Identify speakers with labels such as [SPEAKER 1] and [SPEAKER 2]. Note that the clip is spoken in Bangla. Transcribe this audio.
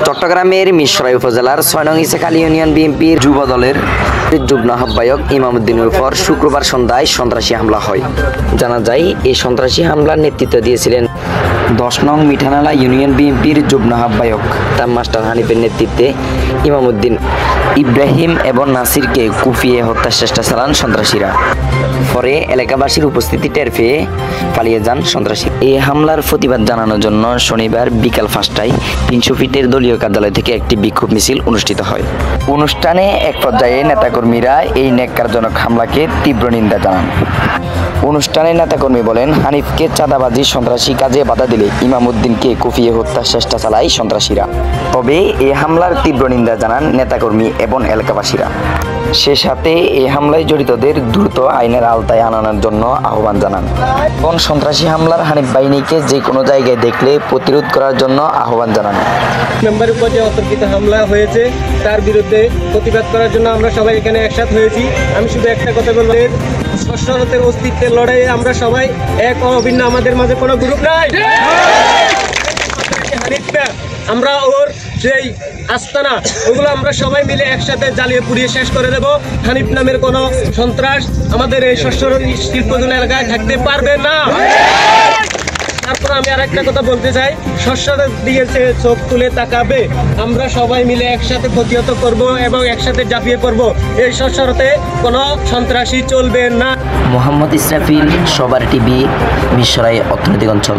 [SPEAKER 1] চট্টগ্রামের মিরসরাই উপজেলার ৬ নং ইসাখালী ইউনিয়ন বিএনপির যুব দলের যুগ্ম আহ্বায়ক ইমামউদ্দিনের উপর শুক্রবার সন্ধ্যায় সন্ত্রাসী হামলা হয়। জানা যায়, এই সন্ত্রাসী হামলার নেতৃত্ব দিয়েছিলেন ১০ নং মিঠানালা ইউনিয়ন বিএনপির যুগ্ম আহ্বায়ক মাস্টার হানিফের নেতৃত্বে ইমামউদ্দিন, ইব্রাহিম এবং নাসিরকে কুপিয়ে হত্যার চেষ্টা চালান সন্ত্রাসীরা। পরে এলাকাবাসীর উপস্থিতি টের পেয়ে পালিয়ে যান সন্ত্রাসী। এই হামলার প্রতিবাদ জানানোর জন্য শনিবার বিকাল ৫টায় ৩০০ ফিটের দলীয় কার্যালয় থেকে একটি বিক্ষোভ মিছিল অনুষ্ঠিত হয়। অনুষ্ঠানে এক পর্যায়ে নেতাকর্মীরা এই ন্যাক্কারজনক হামলাকে তীব্র নিন্দা জানান। অনুষ্ঠানে নেতাকর্মী বলেন, হানিফকে চাঁদাবাজি সন্ত্রাসী কাজে বাধা দিলে ইমামউদ্দিনকে কুপিয়ে হত্যার চেষ্টা চালায় সন্ত্রাসীরা। তবে এই হামলার তীব্র নিন্দা জানান নেতাকর্মী এবং এলাকাবাসীরা। সে সাথে এই হামলায় জড়িতদের দ্রুত আইনের আওতায় আনানোর জন্য আহ্বান জানান এবং সন্ত্রাসী হামলার হানিফ বাহিনীকে যে কোনো জায়গায় দেখলে প্রতিরোধ করার জন্য আহ্বান জানান।
[SPEAKER 2] মেম্বারের উপর যে অতর্কিত হামলা হয়েছে তার বিরুদ্ধে প্রতিবাদ করার জন্য আমরা সবাই এখানে একসাথ হয়েছি। আমি শুধু একটা কথা বলবো, সশরতের অস্তিত্বের লড়াইয়ে আমরা সবাই এক ও অভিন্ন, আমাদের মাঝে কোনো গ্রুপ নাই। আমরা ওর যেই আস্তানা ওগুলো আমরা সবাই মিলে একসাথে জ্বালিয়ে পুড়িয়ে শেষ করে দেব। হানিফ নামের কোনো সন্ত্রাস আমাদের এই শস্যরোধ শিল্পজল এলাকায় থাকতে পারবে না। তারপর আমি আর একটা কথা বলতে চাই, শস্যরোধ দিকে চোখ তুলে তাকাবে, আমরা সবাই মিলে একসাথে প্রতিহত করব এবং একসাথে ঝাঁপিয়ে পড়ব। এই শস্যরোধে কোনো সন্ত্রাসী চলবে না।
[SPEAKER 1] মোহাম্মদ ইসরাফিল, সবার টিভি, মিরসরাই অর্থনৈতিক অঞ্চল।